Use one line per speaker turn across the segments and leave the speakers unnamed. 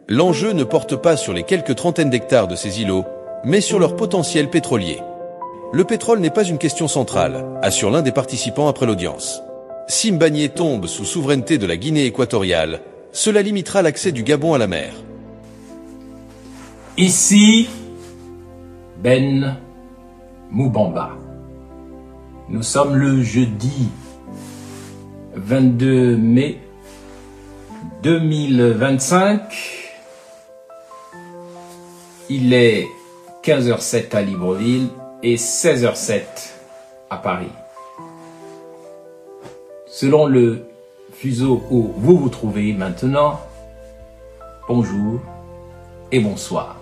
L'enjeu ne porte pas sur les quelques trentaines d'hectares de ces îlots, mais sur leur potentiel pétrolier. Le pétrole n'est pas une question centrale, assure l'un des participants après l'audience. Si Mbagné tombe sous souveraineté de la Guinée équatoriale, cela limitera l'accès du Gabon à la mer.
Ici, Ben Moubamba. Nous sommes le jeudi 22 mai 2025. Il est 15h07 à Libreville et 16h07 à Paris. Selon le fuseau où vous vous trouvez maintenant, bonjour et bonsoir.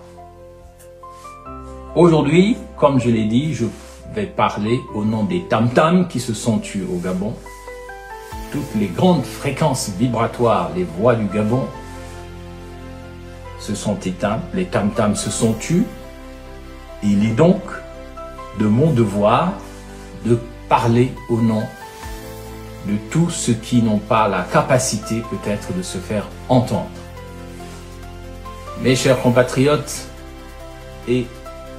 Aujourd'hui, comme je l'ai dit, je vais parler au nom des tam-tams qui se sont tués au Gabon. Toutes les grandes fréquences vibratoires, les voix du Gabon, se sont éteintes, les tam-tams se sont tus. Il est donc de mon devoir de parler au nom de tous ceux qui n'ont pas la capacité peut-être de se faire entendre. Mes chers compatriotes et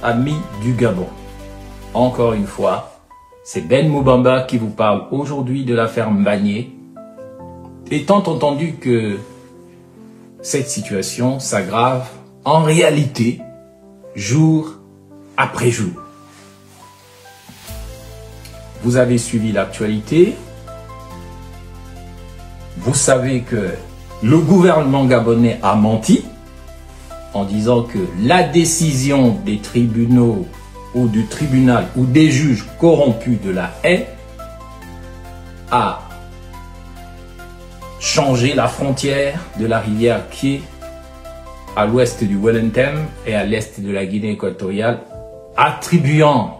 amis du Gabon, encore une fois, c'est Ben Moubamba qui vous parle aujourd'hui de l'affaire Mbagné. Étant entendu que cette situation s'aggrave en réalité jour après jour. Vous avez suivi l'actualité. Vous savez que le gouvernement gabonais a menti en disant que la décision des tribunaux ou du tribunal ou des juges corrompus de la haie a changé la frontière de la rivière qui est à l'ouest du Wellington et à l'est de la Guinée équatoriale, attribuant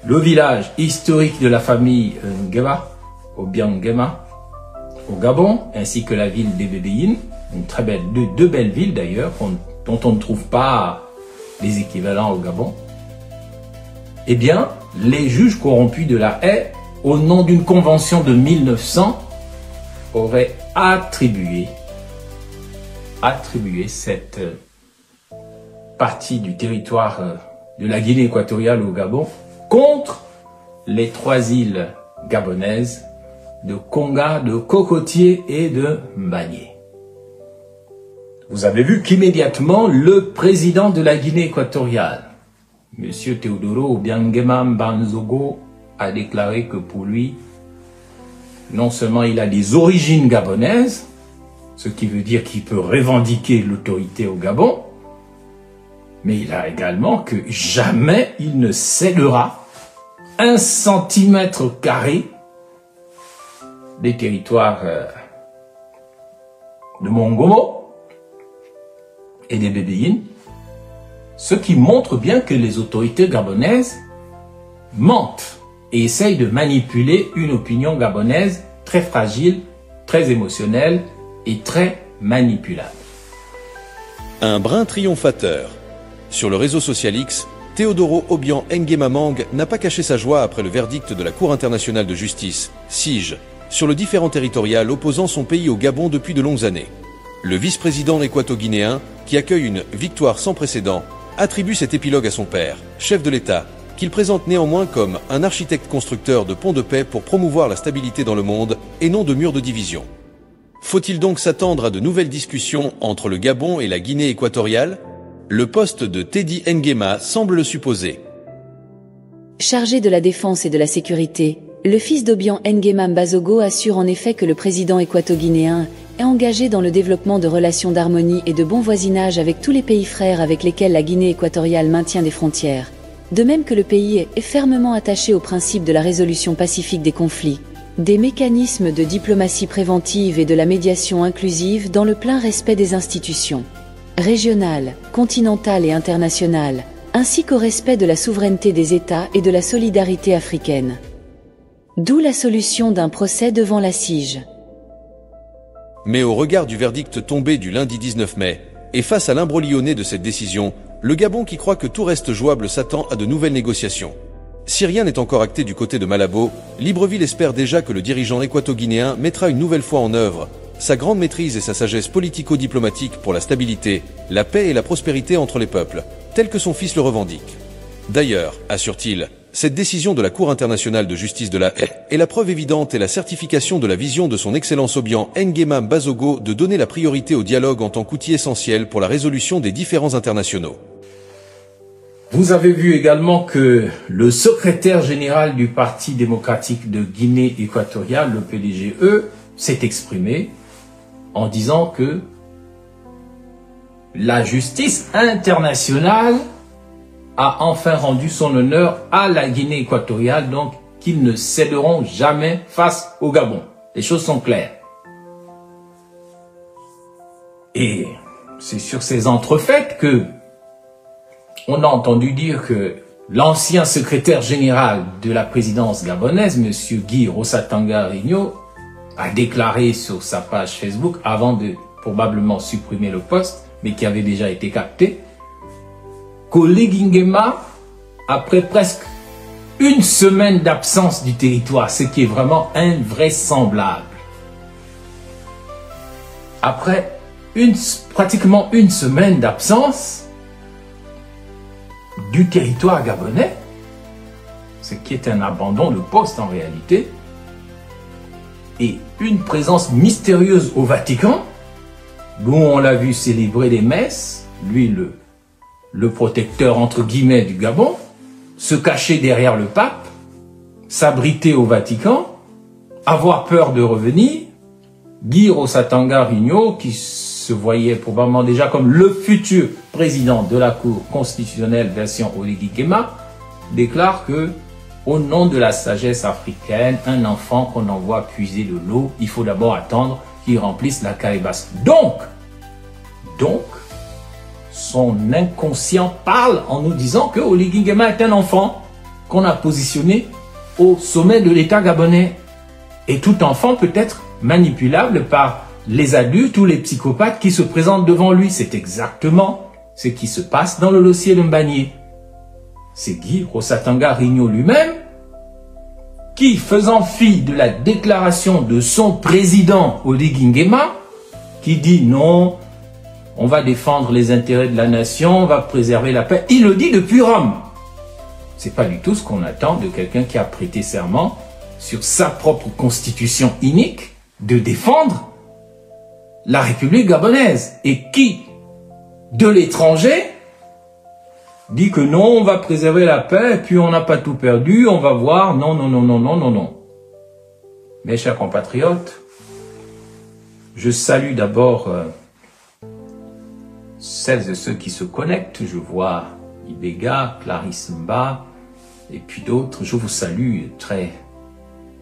le village historique de la famille Nguema, au Biangema, au Gabon, ainsi que la ville des Bébéines, une très belle, deux belles villes d'ailleurs, dont on ne trouve pas les équivalents au Gabon. Eh bien, les juges corrompus de la haie, au nom d'une convention de 1900, auraient attribué cette partie du territoire de la Guinée équatoriale au Gabon contre les 3 îles gabonaises de Konga, de Cocotier et de Mbagné. Vous avez vu qu'immédiatement, le président de la Guinée équatoriale, M. Teodoro Obiangema Mbanzogo, a déclaré que pour lui, non seulement il a des origines gabonaises, ce qui veut dire qu'il peut revendiquer l'autorité au Gabon, mais il a également que jamais il ne cédera 1 centimètre carré des territoires de Mongomo et des Bébéines, ce qui montre bien que les autorités gabonaises mentent et essayent de manipuler une opinion gabonaise très fragile, très émotionnelle et très manipulable.
Un brin triomphateur. Sur le réseau social X, Teodoro Obiang Nguema Mang n'a pas caché sa joie après le verdict de la Cour internationale de justice, CIJ, sur le différend territorial opposant son pays au Gabon depuis de longues années. Le vice-président équato-guinéen, qui accueille une victoire sans précédent, attribue cet épilogue à son père, chef de l'État, qu'il présente néanmoins comme un architecte constructeur de ponts de paix pour promouvoir la stabilité dans le monde et non de murs de division. Faut-il donc s'attendre à de nouvelles discussions entre le Gabon et la Guinée équatoriale? Le poste de Teddy Nguema semble le supposer.
Chargé de la défense et de la sécurité, le fils d'Obiang Nguema Mbazogo assure en effet que le président équato-guinéen est engagé dans le développement de relations d'harmonie et de bon voisinage avec tous les pays frères avec lesquels la Guinée équatoriale maintient des frontières. De même que le pays est fermement attaché au principe de la résolution pacifique des conflits, des mécanismes de diplomatie préventive et de la médiation inclusive dans le plein respect des institutions régionales, continentales et internationales, ainsi qu'au respect de la souveraineté des États et de la solidarité africaine. D'où la solution d'un procès devant la CIJ.
Mais au regard du verdict tombé du lundi 19 mai, et face à l'imbroglionné de cette décision, le Gabon qui croit que tout reste jouable s'attend à de nouvelles négociations. Si rien n'est encore acté du côté de Malabo, Libreville espère déjà que le dirigeant équato-guinéen mettra une nouvelle fois en œuvre sa grande maîtrise et sa sagesse politico-diplomatique pour la stabilité, la paix et la prospérité entre les peuples, tel que son fils le revendique. D'ailleurs, assure-t-il, cette décision de la Cour internationale de justice de la Haye est la preuve évidente et la certification de la vision de son Excellence Obiang Nguema Bazogo de donner la priorité au dialogue en tant qu'outil essentiel pour la résolution des différends internationaux.
Vous avez vu également que le secrétaire général du Parti démocratique de Guinée équatoriale, le PDGE, s'est exprimé en disant que la justice internationale a enfin rendu son honneur à la Guinée équatoriale, donc qu'ils ne céderont jamais face au Gabon. Les choses sont claires. Et c'est sur ces entrefaites que on a entendu dire que l'ancien secrétaire général de la présidence gabonaise, M. Guy Rosatanga Rigno, a déclaré sur sa page Facebook, avant de probablement supprimer le post, mais qui avait déjà été capté, qu'Oligui Nguema, après presque une semaine d'absence du territoire, ce qui est vraiment invraisemblable, après pratiquement une semaine d'absence du territoire gabonais, ce qui est un abandon de poste en réalité, et une présence mystérieuse au Vatican, d'où on l'a vu célébrer des messes, lui le protecteur entre guillemets du Gabon, se cacher derrière le pape, s'abriter au Vatican, avoir peur de revenir. Guy Rosatanga Rigno, qui se voyait probablement déjà comme le futur président de la Cour constitutionnelle version Oligui Nguema, déclare que, au nom de la sagesse africaine, un enfant qu'on envoie puiser de l'eau, il faut d'abord attendre qu'il remplisse la calebasse. Donc, son inconscient parle en nous disant que Oligui Nguema est un enfant qu'on a positionné au sommet de l'État gabonais. Et tout enfant peut être manipulable par les adultes ou les psychopathes qui se présentent devant lui. C'est exactement ce qui se passe dans le dossier de Mbagnié. C'est Guy Rosatanga Rigno lui-même qui, faisant fi de la déclaration de son président Oligui Nguema, qui dit non, on va défendre les intérêts de la nation, on va préserver la paix. Il le dit depuis Rome. C'est pas du tout ce qu'on attend de quelqu'un qui a prêté serment sur sa propre constitution inique de défendre la République gabonaise et qui, de l'étranger, dit que non, on va préserver la paix et puis on n'a pas tout perdu, on va voir, non. Mes chers compatriotes, je salue d'abord celles et ceux qui se connectent. Je vois Ibega, Clarisse Mba et puis d'autres. Je vous salue très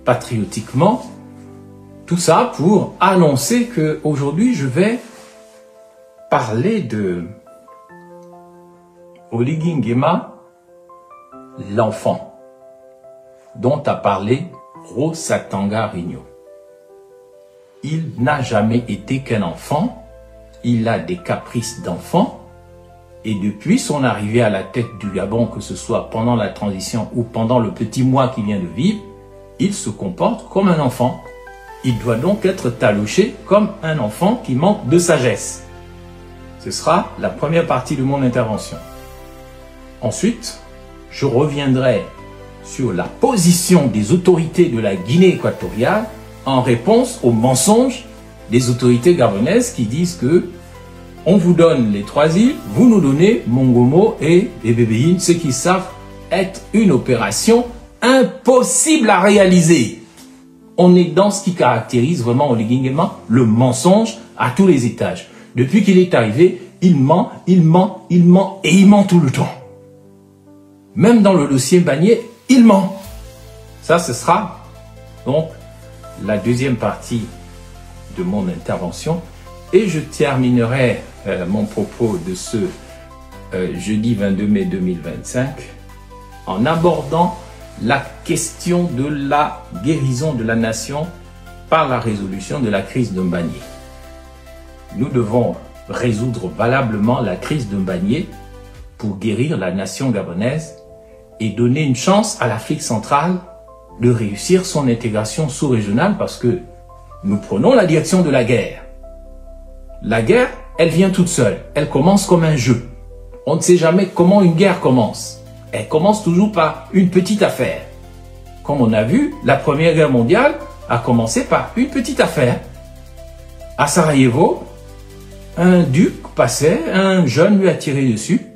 patriotiquement. Tout ça pour annoncer que aujourd'hui je vais parler de Oligui Nguema, l'enfant, dont a parlé Rosatanga Rigno. Il n'a jamais été qu'un enfant, il a des caprices d'enfant, et depuis son arrivée à la tête du Gabon, que ce soit pendant la transition ou pendant le petit mois qu'il vient de vivre, il se comporte comme un enfant. Il doit donc être taloché comme un enfant qui manque de sagesse. Ce sera la première partie de mon intervention. Ensuite, je reviendrai sur la position des autorités de la Guinée équatoriale en réponse aux mensonges des autorités gabonaises qui disent que on vous donne les 3 îles, vous nous donnez Mongomo et Bébéine, ce qui savent être une opération impossible à réaliser. On est dans ce qui caractérise vraiment Oligui Nguema, le mensonge à tous les étages. Depuis qu'il est arrivé, il ment et il ment tout le temps. Même dans le dossier Mbagnié, il ment. Ça, ce sera donc la deuxième partie de mon intervention. Et je terminerai mon propos de ce jeudi 22 mai 2025 en abordant la question de la guérison de la nation par la résolution de la crise de Mbagnié. Nous devons résoudre valablement la crise de Mbagnié pour guérir la nation gabonaise et donner une chance à l'Afrique centrale de réussir son intégration sous-régionale, parce que nous prenons la direction de la guerre. La guerre, elle vient toute seule. Elle commence comme un jeu. On ne sait jamais comment une guerre commence. Elle commence toujours par une petite affaire. Comme on a vu, la Première Guerre mondiale a commencé par une petite affaire. À Sarajevo, un duc passait, un jeune lui a tiré dessus.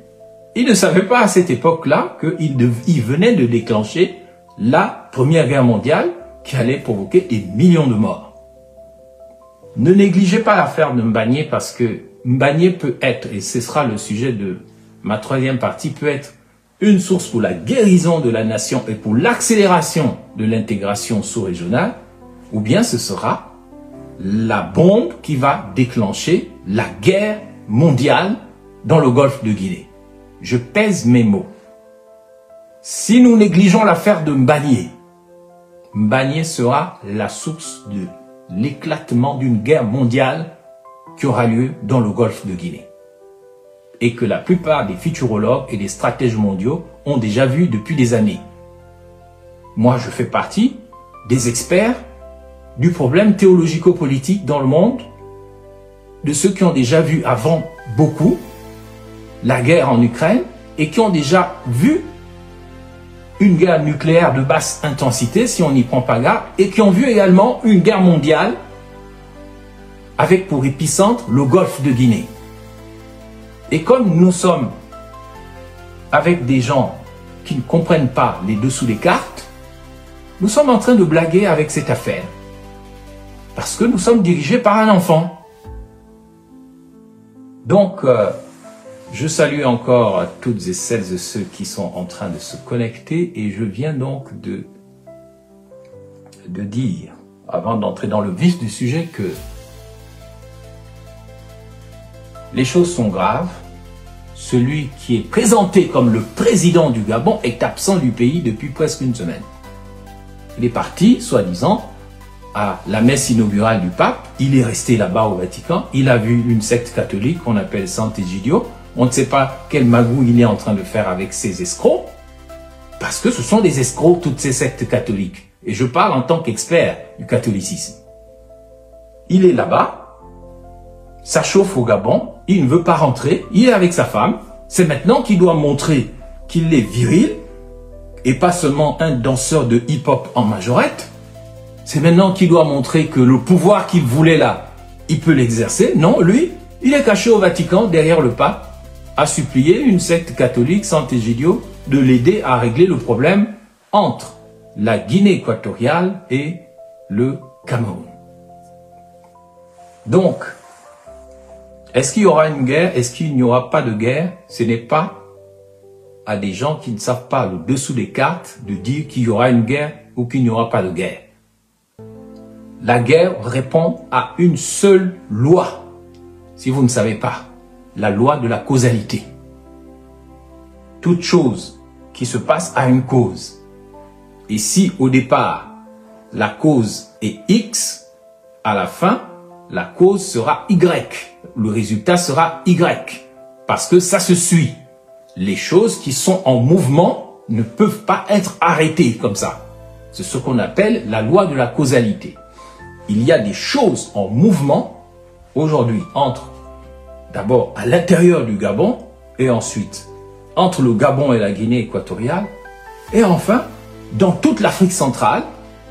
Il ne savait pas à cette époque-là qu'il venait de déclencher la Première Guerre mondiale qui allait provoquer des millions de morts. Ne négligez pas l'affaire de Mbagnié parce que Mbagnié peut être, et ce sera le sujet de ma troisième partie, peut être une source pour la guérison de la nation et pour l'accélération de l'intégration sous-régionale, ou bien ce sera la bombe qui va déclencher la guerre mondiale dans le golfe de Guinée. Je pèse mes mots. Si nous négligeons l'affaire de Mbagnié, Mbagnié sera la source de l'éclatement d'une guerre mondiale qui aura lieu dans le golfe de Guinée. Et que la plupart des futurologues et des stratèges mondiaux ont déjà vu depuis des années. Moi, je fais partie des experts du problème théologico-politique dans le monde, de ceux qui ont déjà vu avant beaucoup la guerre en Ukraine et qui ont déjà vu une guerre nucléaire de basse intensité, si on n'y prend pas garde, et qui ont vu également une guerre mondiale avec pour épicentre le golfe de Guinée. Et comme nous sommes avec des gens qui ne comprennent pas les dessous des cartes, nous sommes en train de blaguer avec cette affaire. Parce que nous sommes dirigés par un enfant. Donc, je salue encore toutes et celles et ceux qui sont en train de se connecter et je viens donc de dire, avant d'entrer dans le vif du sujet, que les choses sont graves. Celui qui est présenté comme le président du Gabon est absent du pays depuis presque une semaine. Il est parti, soi-disant, à la messe inaugurale du pape. Il est resté là-bas au Vatican. Il a vu une secte catholique qu'on appelle Sant'Egidio. On ne sait pas quel magou il est en train de faire avec ces escrocs. Parce que ce sont des escrocs, toutes ces sectes catholiques. Et je parle en tant qu'expert du catholicisme. Il est là-bas. Ça chauffe au Gabon. Il ne veut pas rentrer. Il est avec sa femme. C'est maintenant qu'il doit montrer qu'il est viril. Et pas seulement un danseur de hip-hop en majorette. C'est maintenant qu'il doit montrer que le pouvoir qu'il voulait là, il peut l'exercer. Non, lui, il est caché au Vatican derrière le pape, à supplier une secte catholique, Sant'Egidio, de l'aider à régler le problème entre la Guinée équatoriale et le Cameroun. Donc, est-ce qu'il y aura une guerre? Est-ce qu'il n'y aura pas de guerre? Ce n'est pas à des gens qui ne savent pas le dessous des cartes de dire qu'il y aura une guerre ou qu'il n'y aura pas de guerre. La guerre répond à une seule loi. Si vous ne savez pas, la loi de la causalité. Toute chose qui se passe a une cause. Et si au départ, la cause est X, à la fin, la cause sera Y. Le résultat sera Y. Parce que ça se suit. Les choses qui sont en mouvement ne peuvent pas être arrêtées comme ça. C'est ce qu'on appelle la loi de la causalité. Il y a des choses en mouvement aujourd'hui entre, d'abord à l'intérieur du Gabon et ensuite entre le Gabon et la Guinée équatoriale et enfin dans toute l'Afrique centrale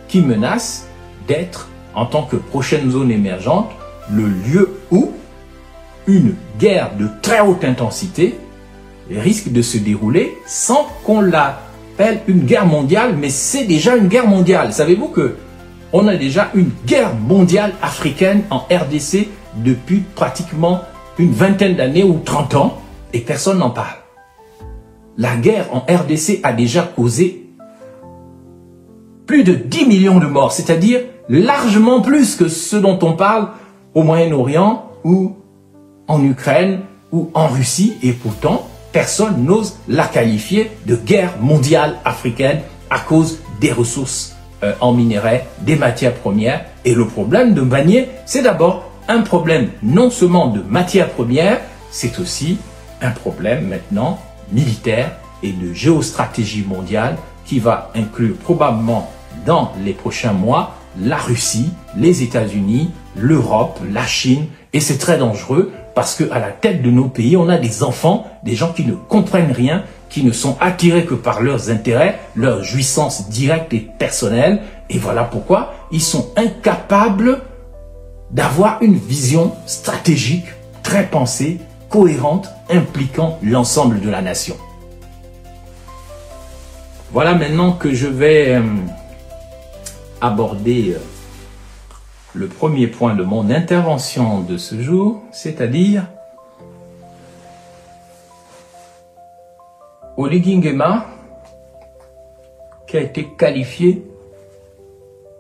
qui menace d'être, en tant que prochaine zone émergente, le lieu où une guerre de très haute intensité risque de se dérouler sans qu'on l'appelle une guerre mondiale, mais c'est déjà une guerre mondiale. Savez-vous que on a déjà une guerre mondiale africaine en RDC depuis pratiquement une vingtaine d'années ou 30 ans et personne n'en parle. La guerre en RDC a déjà causé plus de 10 millions de morts, c'est-à-dire largement plus que ce dont on parle au Moyen-Orient ou en Ukraine ou en Russie et pourtant personne n'ose la qualifier de guerre mondiale africaine à cause des ressources en minerais, des matières premières. Et le problème de Mbagnié, c'est d'abord un problème non seulement de matières premières, c'est aussi un problème maintenant militaire et de géostratégie mondiale qui va inclure probablement dans les prochains mois la Russie, les États-Unis, l'Europe, la Chine, et c'est très dangereux parce qu'à la tête de nos pays, on a des enfants, des gens qui ne comprennent rien, qui ne sont attirés que par leurs intérêts, leurs jouissances directes et personnelles, et voilà pourquoi ils sont incapables d'avoir une vision stratégique, très pensée, cohérente, impliquant l'ensemble de la nation. Voilà maintenant que je vais aborder le premier point de mon intervention de ce jour, c'est-à-dire Oligui Nguema, qui a été qualifié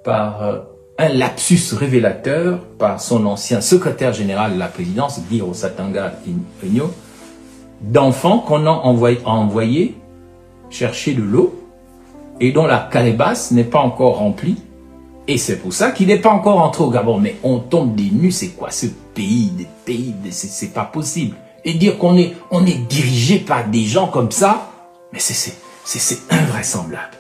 par un lapsus révélateur par son ancien secrétaire général de la présidence, Guy Rosatanga Igno, d'enfant qu'on a envoyé chercher de l'eau et dont la calebasse n'est pas encore remplie. Et c'est pour ça qu'il n'est pas encore entré au Gabon. Mais on tombe des nues, c'est quoi ce pays, c'est pas possible. Et dire qu'on est dirigé par des gens comme ça, mais c'est invraisemblable.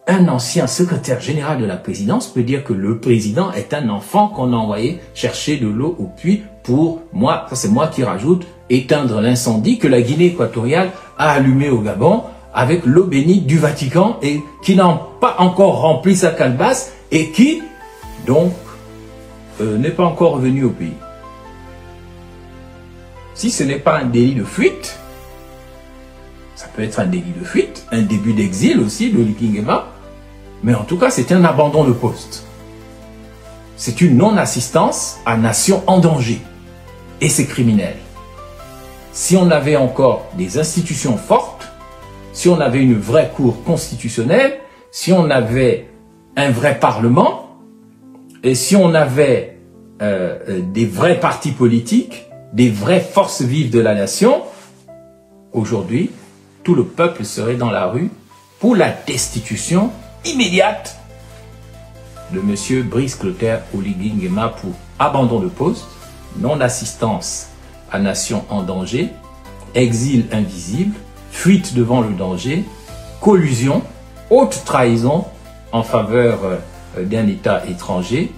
Un ancien secrétaire général de la présidence peut dire que le président est un enfant qu'on a envoyé chercher de l'eau au puits pour, moi, ça c'est moi qui rajoute, éteindre l'incendie que la Guinée équatoriale a allumé au Gabon avec l'eau bénite du Vatican et qui n'a pas encore rempli sa calebasse et qui, donc, n'est pas encore revenu au pays. Si ce n'est pas un délit de fuite, ça peut être un délit de fuite, un début d'exil aussi d'Oligui Nguema, mais en tout cas, c'est un abandon de poste. C'est une non-assistance à nation en danger. Et c'est criminel. Si on avait encore des institutions fortes, si on avait une vraie cour constitutionnelle, si on avait un vrai parlement, et si on avait des vrais partis politiques, des vraies forces vives de la nation, aujourd'hui, tout le peuple serait dans la rue pour la destitution immédiate de M. Brice Clotaire Oligui Nguema pour abandon de poste, non-assistance à nation en danger, exil invisible, fuite devant le danger, collusion, haute trahison en faveur d'un État étranger,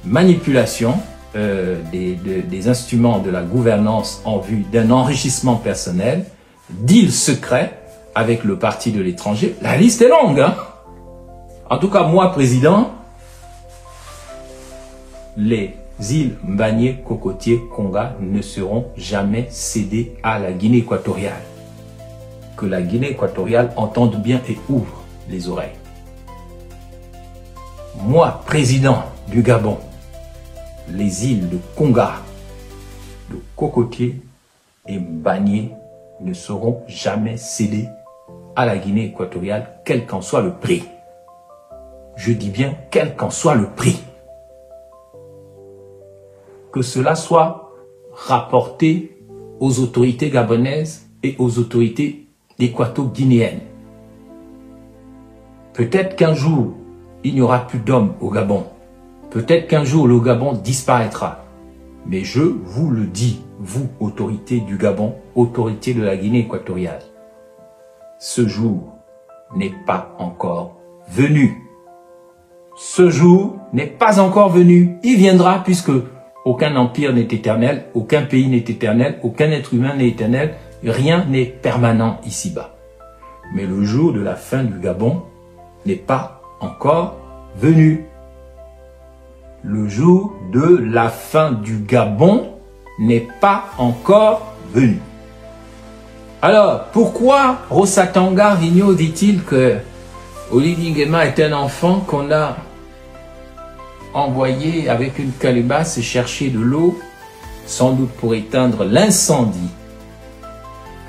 manipulation des instruments de la gouvernance en vue d'un enrichissement personnel, deal secret avec le parti de l'étranger. La liste est longue, hein? En tout cas, moi, président, les îles Mbagné, Cocotier, Konga ne seront jamais cédées à la Guinée équatoriale. Que la Guinée équatoriale entende bien et ouvre les oreilles. Moi, président du Gabon, les îles de Konga, de Cocotier et Mbagné ne seront jamais cédées à la Guinée équatoriale, quel qu'en soit le prix. Je dis bien quel qu'en soit le prix. Que cela soit rapporté aux autorités gabonaises et aux autorités équato-guinéennes. Peut-être qu'un jour, il n'y aura plus d'hommes au Gabon. Peut-être qu'un jour, le Gabon disparaîtra. Mais je vous le dis, vous, autorités du Gabon, autorités de la Guinée équatoriale, ce jour n'est pas encore venu. Ce jour n'est pas encore venu. Il viendra puisque aucun empire n'est éternel, aucun pays n'est éternel, aucun être humain n'est éternel, rien n'est permanent ici-bas. Mais le jour de la fin du Gabon n'est pas encore venu. Le jour de la fin du Gabon n'est pas encore venu. Alors, pourquoi Rosatanga Igno dit-il que Oligui Nguema est un enfant qu'on a envoyé avec une calebasse chercher de l'eau, sans doute pour éteindre l'incendie.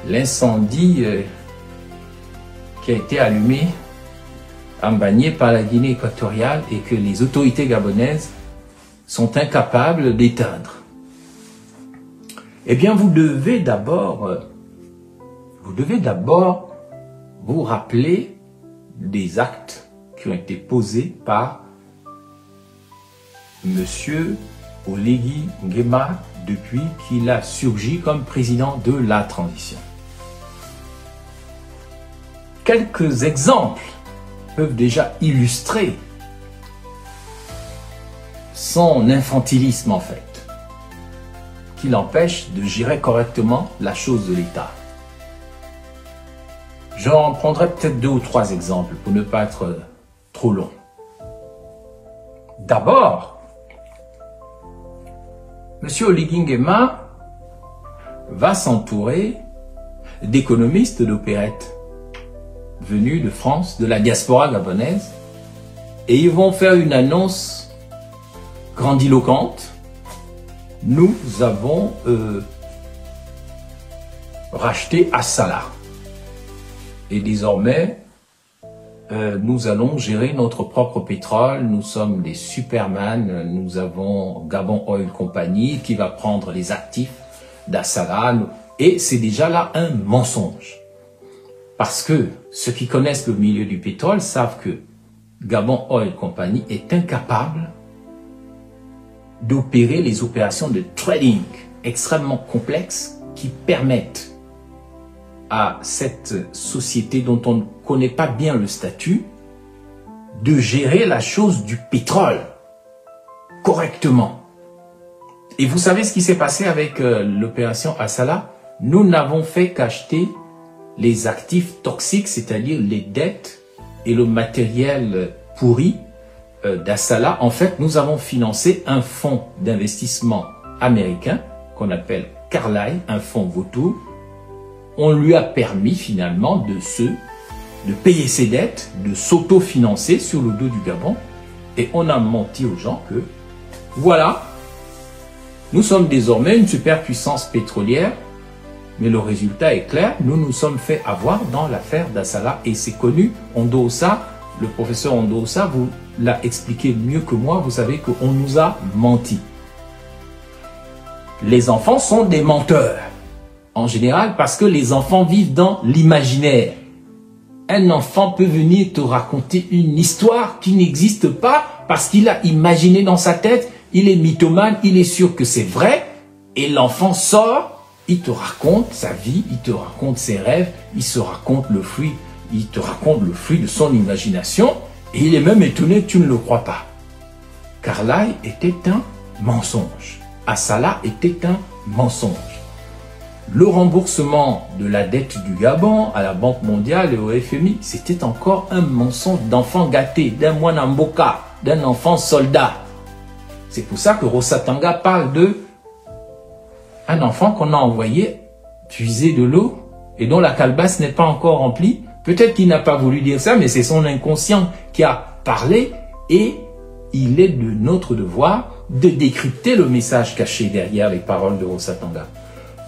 L'incendie qui a été allumé à Mbagné par la Guinée équatoriale et que les autorités gabonaises sont incapables d'éteindre. Eh bien, vous devez d'abord vous rappeler des actes qui ont été posés par M. Oligui Nguema depuis qu'il a surgi comme président de la transition. Quelques exemples peuvent déjà illustrer son infantilisme en fait, qui l'empêche de gérer correctement la chose de l'État. J'en prendrai peut-être 2 ou 3 exemples pour ne pas être trop long. D'abord, M. Oligui Nguema va s'entourer d'économistes d'opérette venus de France, de la diaspora gabonaise, et ils vont faire une annonce grandiloquente. Nous avons racheté Assala. Et désormais, nous allons gérer notre propre pétrole. Nous sommes des superman. Nous avons Gabon Oil Company qui va prendre les actifs d'Assala. Et c'est déjà là un mensonge. Parce que ceux qui connaissent le milieu du pétrole savent que Gabon Oil Company est incapable d'opérer les opérations de trading extrêmement complexes qui permettent à cette société dont on ne connaît pas bien le statut de gérer la chose du pétrole correctement. Et vous savez ce qui s'est passé avec l'opération Assala? Nous n'avons fait qu'acheter les actifs toxiques, c'est-à-dire les dettes et le matériel pourri d'Assala. En fait, nous avons financé un fonds d'investissement américain qu'on appelle Carlyle, un fonds vautour. On lui a permis finalement de payer ses dettes, de s'auto-financer sur le dos du Gabon. Et on a menti aux gens que, voilà, nous sommes désormais une superpuissance pétrolière, mais le résultat est clair, nous nous sommes fait avoir dans l'affaire d'Assala et c'est connu. Ondosa, le professeur Ondosa vous l'a expliqué mieux que moi, vous savez qu'on nous a menti. Les enfants sont des menteurs, en général, parce que les enfants vivent dans l'imaginaire. Un enfant peut venir te raconter une histoire qui n'existe pas parce qu'il a imaginé dans sa tête, il est mythomane, il est sûr que c'est vrai, et l'enfant sort, il te raconte sa vie, il te raconte ses rêves, il te raconte le fruit de son imagination, et il est même étonné que tu ne le crois pas. Carlyle était un mensonge. Assala était un mensonge. Le remboursement de la dette du Gabon à la Banque mondiale et au FMI, c'était encore un mensonge d'enfant gâté, d'un moine en boca, d'un enfant soldat. C'est pour ça que Rosatanga parle de un enfant qu'on a envoyé puiser de l'eau et dont la calebasse n'est pas encore remplie. Peut-être qu'il n'a pas voulu dire ça, mais c'est son inconscient qui a parlé et il est de notre devoir de décrypter le message caché derrière les paroles de Rosatanga.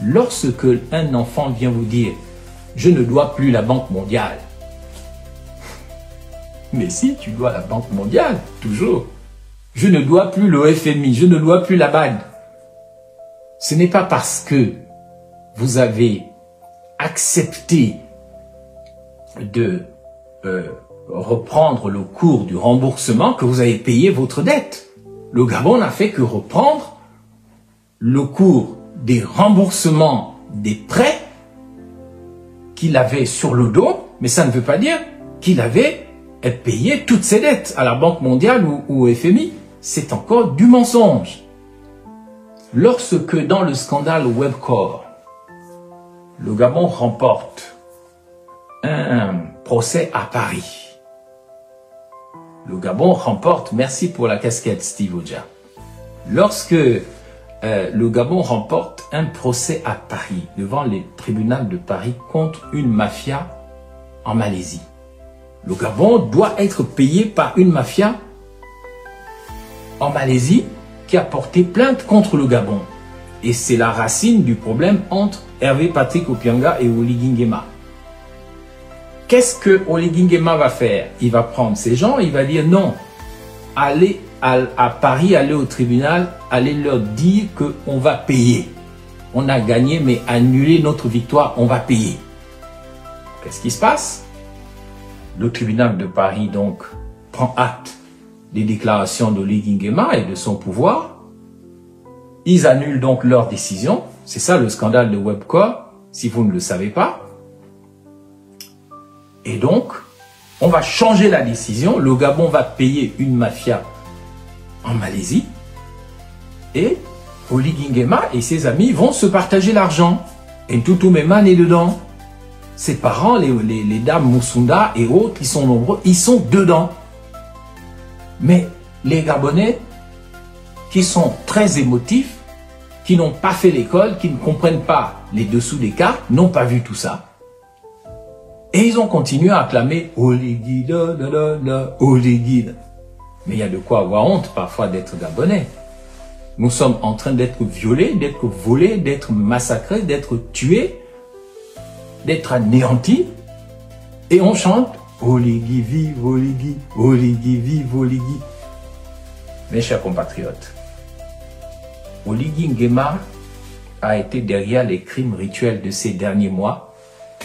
Lorsque un enfant vient vous dire « Je ne dois plus la Banque mondiale », mais si, tu dois la Banque mondiale, toujours. Je ne dois plus le FMI, je ne dois plus la BAD. Ce n'est pas parce que vous avez accepté de reprendre le cours du remboursement que vous avez payé votre dette. Le Gabon n'a fait que reprendre le cours des remboursements des prêts qu'il avait sur le dos, mais ça ne veut pas dire qu'il avait payé toutes ses dettes à la Banque mondiale ou au FMI. C'est encore du mensonge. Lorsque dans le scandale Webcor, le Gabon remporte un procès à Paris. Le Gabon remporte, merci pour la casquette Steve Oja. Lorsque le Gabon remporte un procès à Paris, devant les tribunaux de Paris contre une mafia en Malaisie, le Gabon doit être payé par une mafia en Malaisie qui a porté plainte contre le Gabon. Et c'est la racine du problème entre Hervé Patrick Opianga et Oligui Nguema. Qu'est-ce que Oligui Nguema va faire? Il va prendre ces gens, il va dire non, allez à Paris, allez au tribunal, allez leur dire qu'on va payer. On a gagné, mais annuler notre victoire, on va payer. Qu'est-ce qui se passe? Le tribunal de Paris, donc, prend acte des déclarations d'Oligui Nguema et de son pouvoir. Ils annulent donc leur décision. C'est ça le scandale de Webcor, si vous ne le savez pas. Et donc, on va changer la décision. Le Gabon va payer une mafia en Malaisie. Et Oligui Nguema et ses amis vont se partager l'argent. Et Ntutu Mema est dedans. Ses parents, les dames Moussunda et autres, ils sont nombreux, ils sont dedans. Mais les Gabonais, qui sont très émotifs, qui n'ont pas fait l'école, qui ne comprennent pas les dessous des cartes, n'ont pas vu tout ça. Et ils ont continué à acclamer Oligui, Oligui. Mais il y a de quoi avoir honte parfois d'être Gabonais. Nous sommes en train d'être violés, d'être volés, d'être massacrés, d'être tués, d'être anéantis. Et on chante Oligui, vive Oligui, Oligui, vive Oligui. Mes chers compatriotes, Oligui Nguema a été derrière les crimes rituels de ces derniers mois.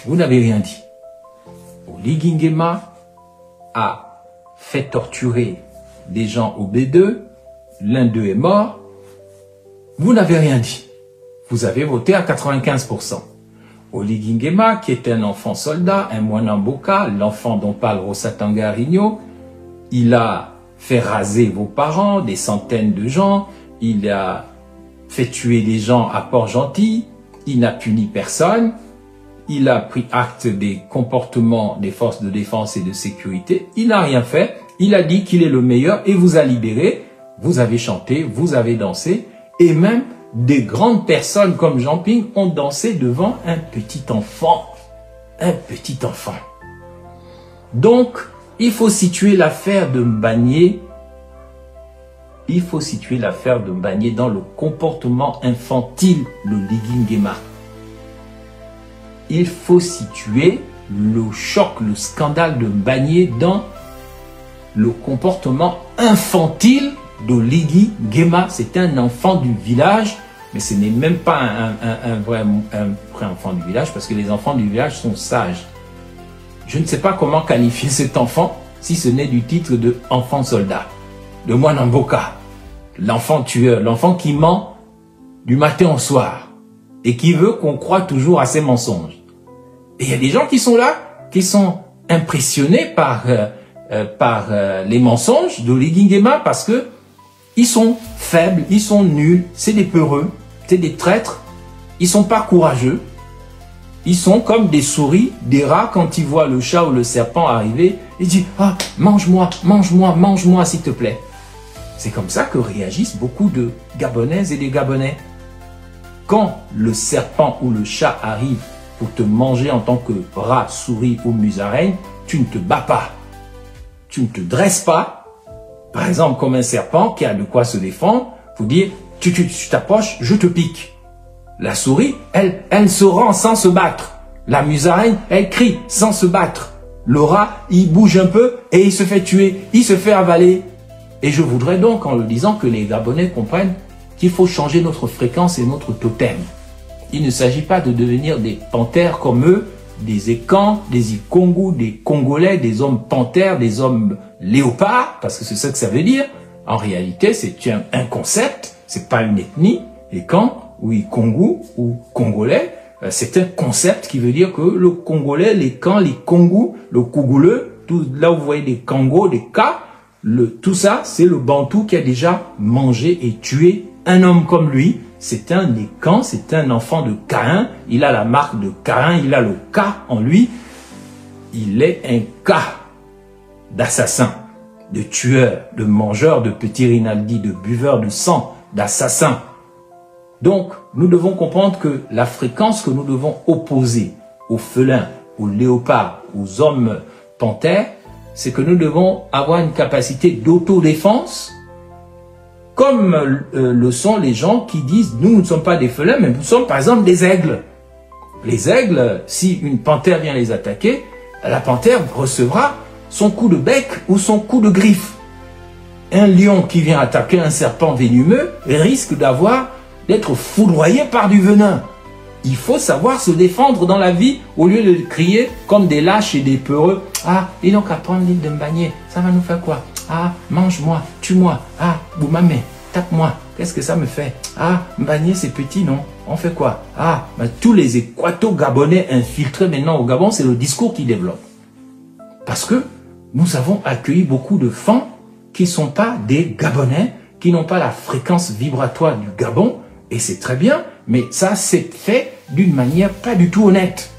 Vous n'avez rien dit. Oligui Nguema a fait torturer des gens au B2. L'un d'eux est mort. Vous n'avez rien dit. Vous avez voté à 95%. Oligui Nguema, qui est un enfant soldat, un Mwanamboka, l'enfant dont parle Rosatanga Arigno, il a fait raser vos parents, des centaines de gens, il a fait tuer des gens à Port-Gentil, il n'a puni personne, il a pris acte des comportements des forces de défense et de sécurité, il n'a rien fait, il a dit qu'il est le meilleur et vous a libéré, vous avez chanté, vous avez dansé, et même des grandes personnes comme Jean Ping ont dansé devant un petit enfant. Un petit enfant. Donc, il faut situer l'affaire de Mbagné. Il faut situer l'affaire de Mbagné dans le comportement infantile de Oligui Nguema. Il faut situer le choc, le scandale de Mbagné dans le comportement infantile d'Oligui Nguema. C'est un enfant du village, mais ce n'est même pas un vrai enfant du village, parce que les enfants du village sont sages. Je ne sais pas comment qualifier cet enfant, si ce n'est du titre de enfant soldat, de Mwanamboka, l'enfant tueur, l'enfant qui ment du matin au soir, et qui veut qu'on croie toujours à ses mensonges. Et il y a des gens qui sont là, qui sont impressionnés par les mensonges d'Oligui Nguema, parce que ils sont faibles, ils sont nuls, c'est des peureux, c'est des traîtres, ils sont pas courageux. Ils sont comme des souris, des rats quand ils voient le chat ou le serpent arriver, ils disent « Ah, mange-moi, mange-moi, mange-moi s'il te plaît ». C'est comme ça que réagissent beaucoup de Gabonaises et des Gabonais. Quand le serpent ou le chat arrive pour te manger en tant que rat, souris ou musaraigne, tu ne te bats pas, tu ne te dresses pas. Par exemple, comme un serpent qui a de quoi se défendre, vous dire, tu t'approches, je te pique. La souris, elle se rend sans se battre. La musaraigne, elle crie sans se battre. Le rat, il bouge un peu et il se fait tuer, il se fait avaler. Et je voudrais donc, en le disant, que les Gabonais comprennent qu'il faut changer notre fréquence et notre totem. Il ne s'agit pas de devenir des panthères comme eux, des Ekans, des Ikongu, des Congolais, des hommes panthères, des hommes léopards, parce que c'est ça que ça veut dire. En réalité, c'est un concept, c'est pas une ethnie. Ekan ou Ikongu ou Congolais, c'est un concept qui veut dire que le Congolais, les Kans, les Kongu, le Kougouleux, tout là où vous voyez des Kangos, des Ka, tout ça, c'est le Bantou qui a déjà mangé et tué un homme comme lui. C'est un Ekan, c'est un enfant de Caïn, il a la marque de Caïn, il a le Ka en lui. Il est un cas d'assassin, de tueur, de mangeur, de petit Rinaldi, de buveur de sang, d'assassin. Donc, nous devons comprendre que la fréquence que nous devons opposer aux félins, aux léopards, aux hommes panthères, c'est que nous devons avoir une capacité d'autodéfense, comme le sont les gens qui disent, nous ne sommes pas des félins, mais nous sommes par exemple des aigles. Les aigles, si une panthère vient les attaquer, la panthère recevra son coup de bec ou son coup de griffe. Un lion qui vient attaquer un serpent venimeux risque d'être foudroyé par du venin. Il faut savoir se défendre dans la vie au lieu de crier comme des lâches et des peureux. Ah, et donc à prendre l'île de Mbagné, ça va nous faire quoi? Ah, mange-moi, tue-moi. Ah, Boumamé, tape-moi. Qu'est-ce que ça me fait? Ah, Mbagné c'est petit, non? On fait quoi? Ah, ben, tous les équato-gabonais infiltrés maintenant au Gabon, c'est le discours qui développe. Parce que nous avons accueilli beaucoup de femmes qui ne sont pas des Gabonais, qui n'ont pas la fréquence vibratoire du Gabon, et c'est très bien, mais ça c'est fait d'une manière pas du tout honnête.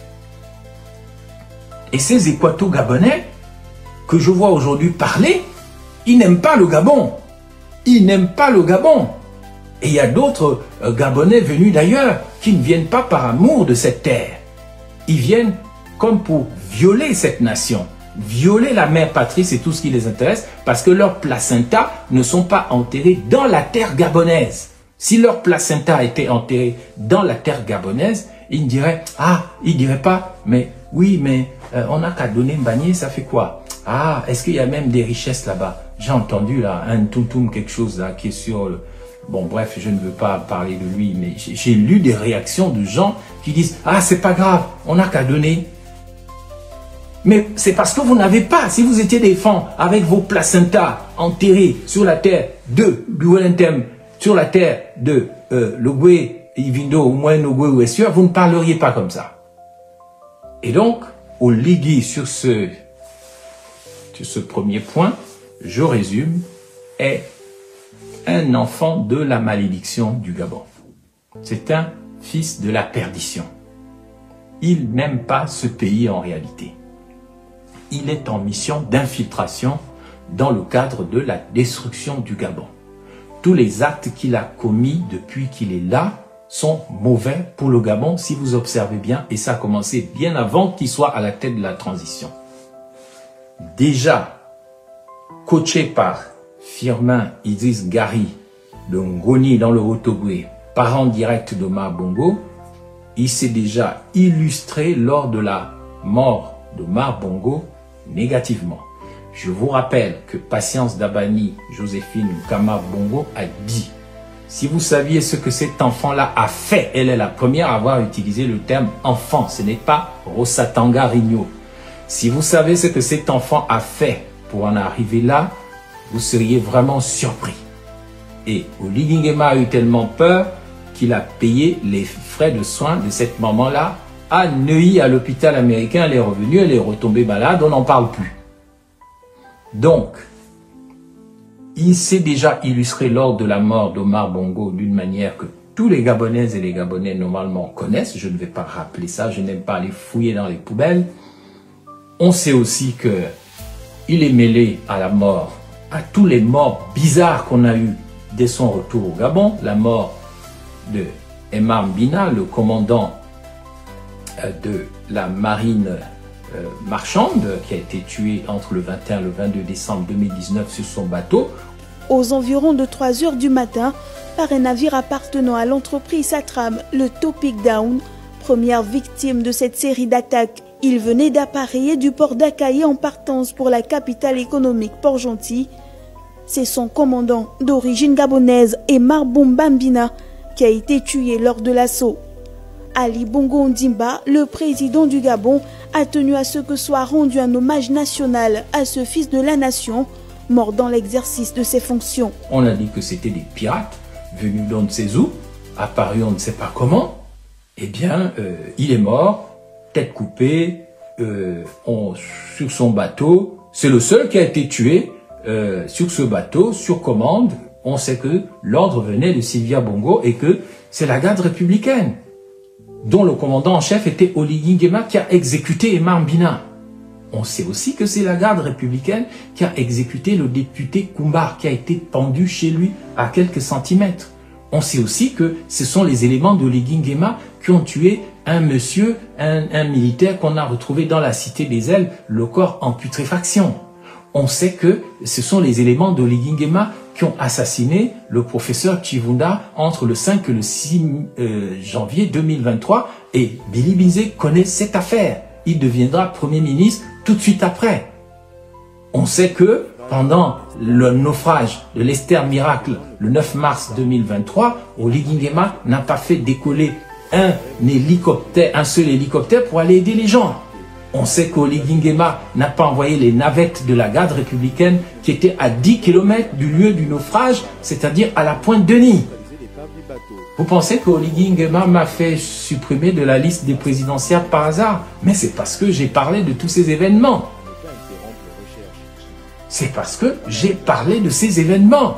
Et ces équato-gabonais que je vois aujourd'hui parler, ils n'aiment pas le Gabon. Ils n'aiment pas le Gabon. Et il y a d'autres Gabonais venus d'ailleurs qui ne viennent pas par amour de cette terre. Ils viennent comme pour violer cette nation, violer la mère patrie, c'est tout ce qui les intéresse, parce que leurs placentas ne sont pas enterrés dans la terre gabonaise. Si leur placenta était enterré dans la terre gabonaise, ils diraient, ah, ils diraient pas, mais oui, mais on n'a qu'à donner Mbagné, ça fait quoi? Ah, est-ce qu'il y a même des richesses là-bas? J'ai entendu là, un toutoum, quelque chose là, qui est sur le... Bon, bref, je ne veux pas parler de lui, mais j'ai lu des réactions de gens qui disent, ah, c'est pas grave, on n'a qu'à donner. Mais c'est parce que vous n'avez pas, si vous étiez des enfants avec vos placentas enterrés sur la terre de Wellington, sur la terre de Logwe, Ivindo, ou moins Logwe ou Essua, vous ne parleriez pas comme ça. Et donc, au Ligui sur ce premier point, je résume, est un enfant de la malédiction du Gabon. C'est un fils de la perdition. Il n'aime pas ce pays en réalité. Il est en mission d'infiltration dans le cadre de la destruction du Gabon. Tous les actes qu'il a commis depuis qu'il est là sont mauvais pour le Gabon, si vous observez bien, et ça a commencé bien avant qu'il soit à la tête de la transition. Déjà, coaché par Firmin Idriss Gary de Ngoni dans le Haut-Togo, parent direct d'Omar Bongo, il s'est déjà illustré lors de la mort d'Omar Bongo négativement. Je vous rappelle que Patience Dabani, Joséphine Kama Bongo a dit, si vous saviez ce que cet enfant-là a fait, elle est la première à avoir utilisé le terme enfant, ce n'est pas Rosatanga Rigno. Si vous savez ce que cet enfant a fait pour en arriver là, vous seriez vraiment surpris. Et Oligui Nguema a eu tellement peur qu'il a payé les frais de soins de cette maman-là à Neuilly, à l'hôpital américain. Elle est revenue, elle est retombée malade, on n'en parle plus. Donc, il s'est déjà illustré lors de la mort d'Omar Bongo d'une manière que tous les Gabonaises et les Gabonais normalement connaissent. Je ne vais pas rappeler ça, je n'aime pas aller fouiller dans les poubelles. On sait aussi qu'il est mêlé à la mort, à tous les morts bizarres qu'on a eus dès son retour au Gabon. La mort de Emma Mbina, le commandant de la marine marchande, qui a été tué entre le 21 et le 22 décembre 2019 sur son bateau.
Aux environs de 3 h du matin, par un navire appartenant à l'entreprise Satram, le Topic Down, première victime de cette série d'attaques. Il venait d'appareiller du port d'Akaye en partance pour la capitale économique Port-Gentil. C'est son commandant d'origine gabonaise, Emar Mbina, qui a été tué lors de l'assaut. Ali Bongo Ondimba, le président du Gabon, a tenu à ce que soit rendu un hommage national à ce fils de la nation, mort dans l'exercice de ses fonctions.
On a dit que c'était des pirates venus d'on ne sait où, apparus on ne sait pas comment. Eh bien, il est mort, tête coupée, sur son bateau. C'est le seul qui a été tué sur ce bateau, sur commande. On sait que l'ordre venait de Sylvia Bongo et que c'est la garde républicaine, dont le commandant en chef était Oligui Nguema, qui a exécuté Emar Mbina. On sait aussi que c'est la garde républicaine qui a exécuté le député Koumbar, qui a été pendu chez lui à quelques centimètres. On sait aussi que ce sont les éléments d'Oligui Nguema qui ont tué un monsieur, un militaire qu'on a retrouvé dans la cité des ailes, le corps en putréfaction. On sait que ce sont les éléments d'Oligui Nguema qui ont assassiné le professeur Chivunda entre le 5 et le 6 janvier 2023. Et Billy Binzé connaît cette affaire. Il deviendra Premier ministre tout de suite après. On sait que pendant le naufrage de l'Esther Miracle le 9 mars 2023, Oligui Nguema n'a pas fait décoller un seul hélicoptère pour aller aider les gens. On sait qu'Oligui Nguema n'a pas envoyé les navettes de la garde républicaine qui étaient à 10 km du lieu du naufrage, c'est-à-dire à la Pointe-Denis. Vous pensez qu'Oligui Nguema m'a fait supprimer de la liste des présidentielles par hasard? Mais c'est parce que j'ai parlé de tous ces événements. C'est parce que j'ai parlé de ces événements.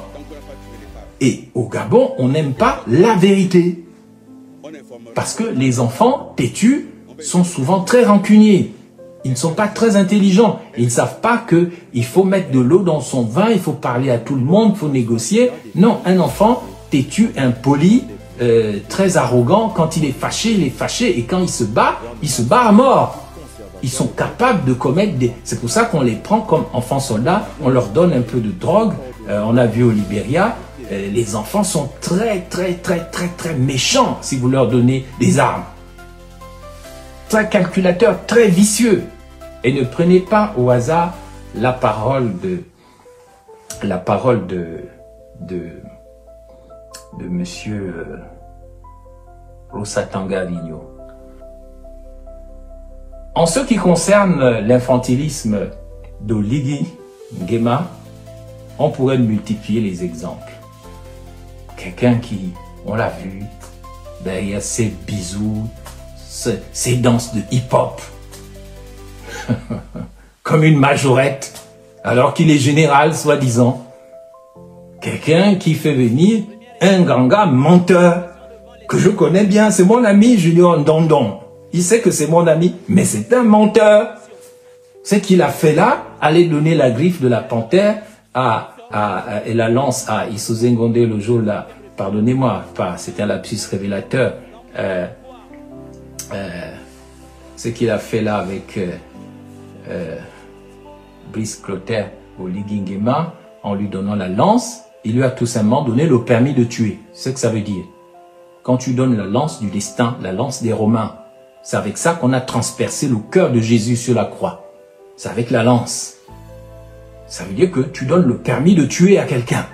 Et au Gabon, on n'aime pas la vérité. Parce que les enfants têtus sont souvent très rancuniers. Ils ne sont pas très intelligents. Ils ne savent pas qu'il faut mettre de l'eau dans son vin, il faut parler à tout le monde, il faut négocier. Non, un enfant têtu, impoli, très arrogant, quand il est fâché, il est fâché. Et quand il se bat à mort. Ils sont capables de commettre des... C'est pour ça qu'on les prend comme enfants soldats, on leur donne un peu de drogue. On a vu au Libéria, les enfants sont très méchants si vous leur donnez des armes. Très calculateurs, très vicieux. Et ne prenez pas au hasard la parole de monsieur Rosatanga Vigno. En ce qui concerne l'infantilisme d'Oligui Nguema, on pourrait multiplier les exemples. Quelqu'un qui, on l'a vu, derrière ses bisous, ses danses de hip-hop, comme une majorette, alors qu'il est général, soi-disant. Quelqu'un qui fait venir un ganga menteur, que je connais bien, c'est mon ami Junior Ndondon. Il sait que c'est mon ami, mais c'est un menteur. Ce qu'il a fait là, aller donner la griffe de la panthère et la lance à Issoze Ngonde le jour là, pardonnez-moi, c'était un lapsus révélateur. Ce qu'il a fait là avec Brice Clotaire Oligui Nguema, en lui donnant la lance, il lui a tout simplement donné le permis de tuer. C'est ce que ça veut dire. Quand tu donnes la lance du destin, la lance des Romains, c'est avec ça qu'on a transpercé le cœur de Jésus sur la croix. C'est avec la lance. Ça veut dire que tu donnes le permis de tuer à quelqu'un.